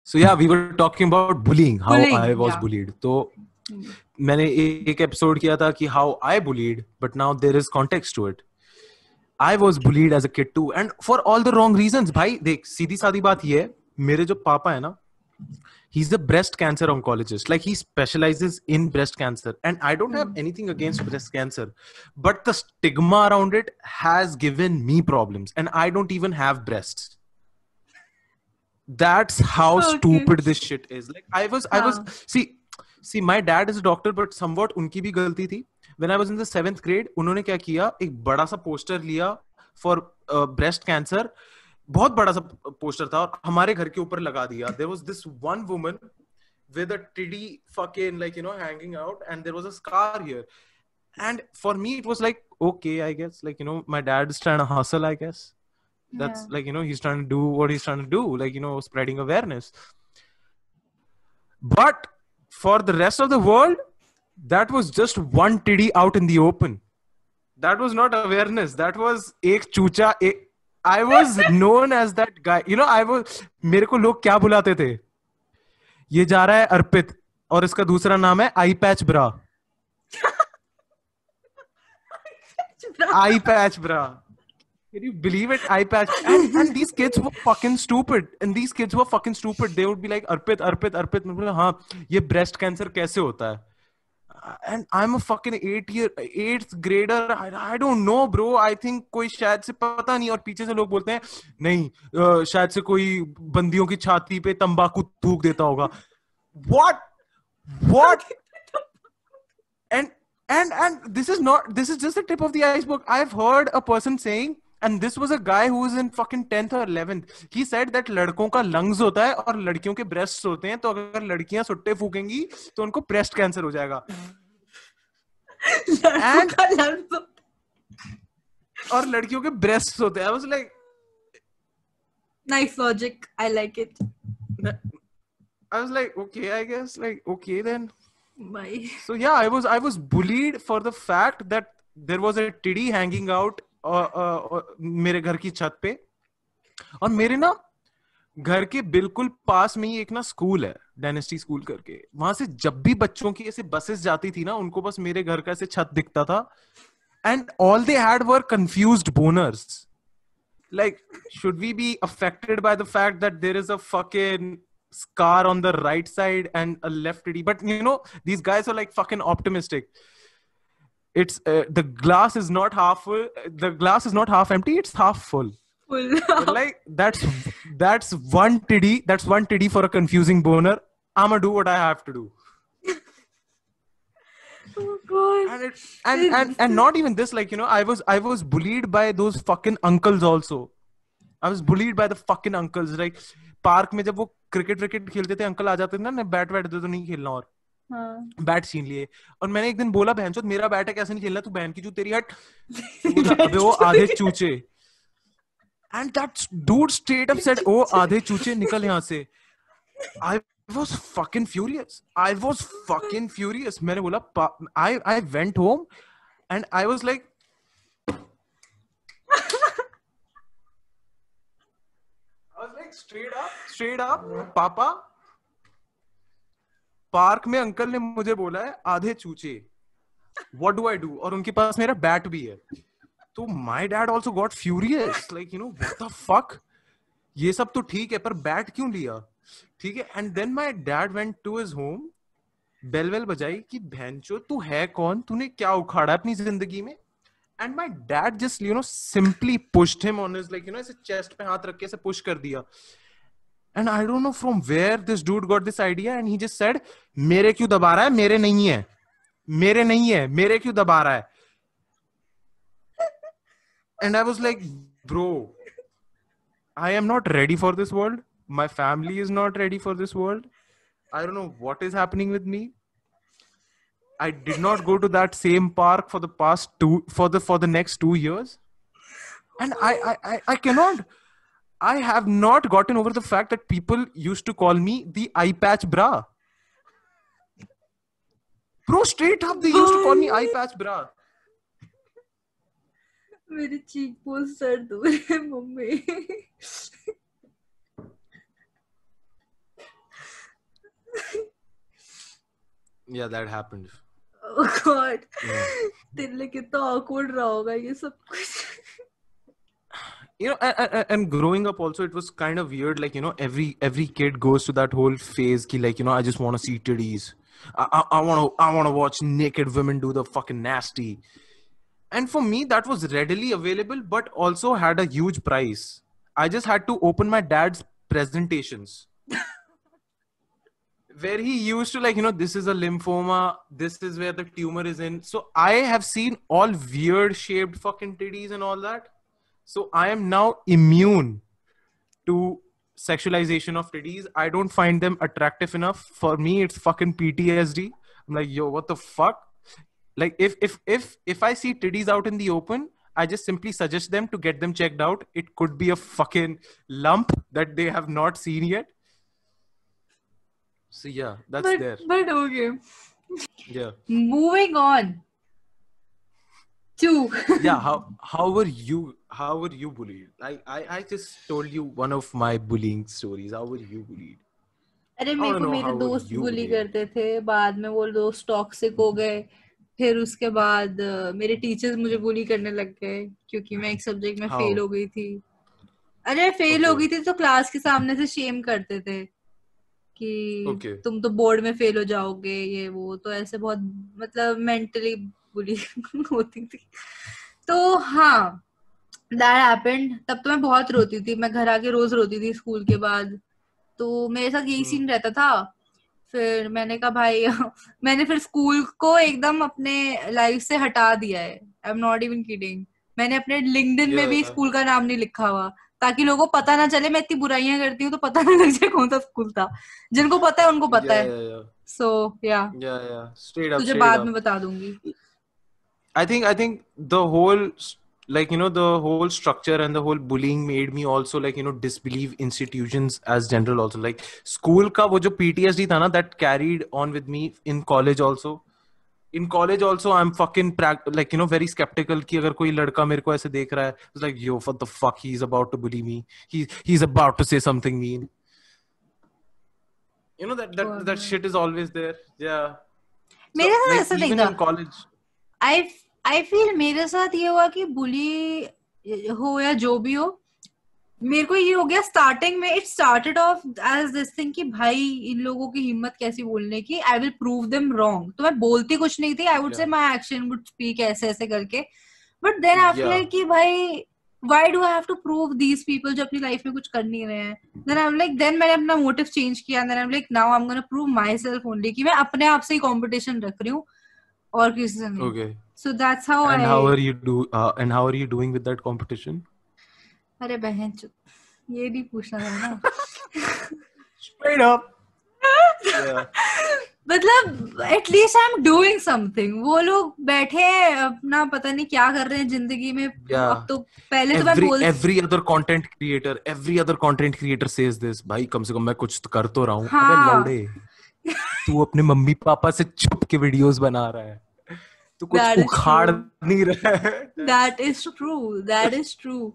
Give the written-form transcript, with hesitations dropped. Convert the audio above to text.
So yeah, we were talking about bullying, how Bullying, I was yeah. bullied. तो मैंने एक episode किया था कि how I bullied, but now there is context to it. I was bullied as a kid too, and for all the wrong reasons. भाई देख, सीधी सादी बात ये है, मेरे जो पापा है ना, he's a breast cancer oncologist. Like he specializes in breast cancer, and I don't have anything against breast cancer, but the stigma around it has given me problems, and I don't even have breasts. That's how stupid this shit is. Like I was see my dad is a doctor, but somewhat उनकी भी गलती थी. When I was in the 7th grade, उन्होंने क्या किया, एक बड़ा सा पोस्टर लिया for breast cancer. बहुत बड़ा सा पोस्टर था और हमारे घर के ऊपर लगा दिया. There was this one woman with a titty fucking like hanging out, and there was a scar here. And for me it was like, okay, I guess, like my dad is trying to hustle, I guess. That's like he's trying to do what he's trying to do, like spreading awareness. But for the rest of the world, that was just one titty out in the open. That was not awareness. That was ek chucha. I was known as that guy. I was, मेरे को लोग क्या बुलाते थे, ये जा रहा है अर्पित और इसका दूसरा नाम है आई patch bra. I patch bra. Can you believe it? Eye patch. And these kids were fucking stupid. They would be like, Arpit. हाँ, ये breast cancer कैसे होता है? And I'm a fucking 8th grader. I don't know, bro. I think कोई शायद से पता नहीं, और पीछे से लोग बोलते हैं नहीं, शायद से कोई बंदियों की छाती पे तंबाकू थूक देता होगा. What? And this is just the tip of the iceberg. I've heard a person saying, and this was a guy who was in fucking 10th or 11th. He said that लड़कों का lungs होता है और लड़कियों के breasts होते हैं, तो अगर लड़कियां सुट्टे फूकेंगी तो उनको breast cancer हो जाएगा. और लड़कियों के breasts होते हैं. I was like, nice logic. I like it. I was like, okay, I guess, like, okay then. Bye. So yeah, I was bullied for the fact that there was a titty hanging out मेरे घर की छत पे. और मेरे ना घर के बिल्कुल पास में ही एक ना स्कूल है, डायनेस्टी स्कूल करके. वहां से जब भी बच्चों की ऐसे बसेस जाती थी ना, उनको बस मेरे घर का ऐसे छत दिखता था. And all they had were confused boners. Like, should we be affected by the fact that there is a fucking scar on the right side and a left titty? But these guys are like fucking optimistic. It's the glass is not half full. The glass is not half empty. It's half full. Like that's one titty. That's one titty for a confusing boner. I'ma do what I have to do. Oh god. And not even this, like I was bullied by those fucking uncles also. I was bullied by the fucking uncles. Like park में जब वो cricket खेलते थे, uncle आ जाते थे ना, bat दे तो नहीं खेलना, और बैट छीन लिए. और मैंने एक दिन बोला, बहनचोद मेरा बैट है, कैसे नहीं खेलना, तू बहन की चू तेरी हट. अबे वो आधे चूचे. And that dude straight up said, oh आधे चूचे निकल यहाँ से. I was fucking furious. मैंने बोला, I went home and I was like, straight up, पापा, पार्क में अंकल ने मुझे बोला है आधे चूचे, what do I do? और उनके पास मेरा बैट भी है. तो my dad also got furious, like what the fuck, ये सब तो ठीक है पर बैट क्यों लिया, ठीक है. And then my dad went to his home, bell बजाई कि बहनचो तू है कौन, तूने क्या उखाड़ा अपनी जिंदगी में. And my dad just simply pushed him on his, like ऐसे chest पे हाथ रख के ऐसे push कर दिया. And I don't know from where this dude got this idea, and he just said, मेरे क्यों दबा रहा है, मेरे नहीं है, मेरे क्यों दबा रहा है. And I was like, bro, I am not ready for this world. My family is not ready for this world. I don't know what is happening with me. I did not go to that same park for the next 2 years. And I cannot. I have not gotten over the fact that people used to call me the eye patch bra. Bro, straight up, they used to call me eye patch bra. मेरी चीक बहुत दर्द हो रही है mummy. Yeah, that happened. Oh God. Yeah. तेरे लिए कितना awkward रहा होगा ये सब कुछ. You know, and growing up also, it was kind of weird. Like, you know, every kid goes to that whole phase ki, like, you know, I just want to see titties. I want to watch naked women do the fucking nasty. And for me, that was readily available, but also had a huge price. I just had to open my dad's presentations, where he used to, like, you know, this is a lymphoma, this is where the tumor is in. So I have seen all weird shaped fucking titties and all that. So I am now immune to sexualization of titties. I don't find them attractive enough. For me, it's fucking PTSD. I'm like, yo, what the fuck? Like, if I see titties out in the open, I just simply suggest them to get them checked out. It could be a fucking lump that they have not seen yet. So yeah, that's there. But okay. Yeah. Moving on to Yeah, how were you bullied? I just told you one of my bullying stories. How were you bullied? अरे I मेरे want to को know मेरे how were दोस्त you bully bullied. करते थे, बाद में वो दोस्त टॉक्सिक हो गए, फिर उसके बाद मेरे टीचर्स मुझे बुली करने लग गए क्योंकि मैं एक सब्जेक्ट में फेल How? हो गई थी. अरे फेल हो Okay. गई थी तो क्लास के सामने से शेम करते थे कि Okay. तुम तो बोर्ड में फेल हो जाओगे, ये वो, तो ऐसे बहुत मतलब मेंटली बुली होती थी. तो हाँ, दैट हैपेंड. तब तो मैं बहुत रोती थी, मैं घर आके रोज रोती थी स्कूल के बाद. तो मेरे साथ यही सीन रहता था. फिर मैंने कहा भाई मैंने फिर स्कूल को एकदम अपने लाइफ से हटा दिया है. I am not even kidding. मैंने अपने लिंक्डइन में भी Yeah. स्कूल का नाम नहीं लिखा हुआ, ताकि लोगों को पता ना चले मैं इतनी बुराइयां करती हूँ, तो पता ना लग जाए कौन सा स्कूल था. जिनको पता है उनको पता Yeah, है. yeah, yeah. सो या Yeah, yeah. Straight up, तुझे straight बाद में up. बता दूंगी. I think the whole, like, you know, the whole structure and the whole bullying made me also, like, you know, disbelieve institutions as general also. Like, school ka wo jo PTSD tha na, that carried on with me in college also. In college also, I'm fucking like, you know, very skeptical कि अगर कोई लड़का मेरे को ऐसे देख रहा है, it's like, yo, what the fuck, he's about to bully me, he's about to say something mean. You know, that shit is always there. Yeah. मेरे So, साथ like, ऐसा नहीं even था. in college. आई फील मेरे साथ ये हुआ कि बुली हो या जो भी हो, मेरे को ये हो गया स्टार्टिंग में. It started off as this thing कि भाई इन लोगों की हिम्मत कैसी बोलने की, I will prove them wrong. तो मैं बोलती कुछ नहीं थी, I would say my action would speak ऐसे ऐसे करके. But then I feel like कि भाई why do I have to prove these people जो अपनी लाइफ में कुछ कर नहीं रहे हैं. Then I am like, then मैंने अपना मोटिव चेंज किया. Then I am like, now I am gonna prove myself only, कि मैं अपने आप से ही कॉम्पिटिशन रख रही हूँ और किसी से नहीं. Okay. So that's how And I. how are you doing with that competition? अरे बहन चुप, ये नहीं पूछना था ना. Straight up. Yeah. मतलब at least I am doing something. वो लोग बैठे हैं अपना पता नहीं क्या कर रहे हैं जिंदगी में. Yeah. अब तो पहले तो मैं बोल every other content creator says this. भाई कम से कम मैं कुछ तो कर तो रहा हूँ. हाँ. अबे लौड़े, तू अपने मम्मी पापा से छुप के वीडियोस बना रहा है, तू कुछ That is उखाड़ true. नहीं रहा है. That is true. That is true.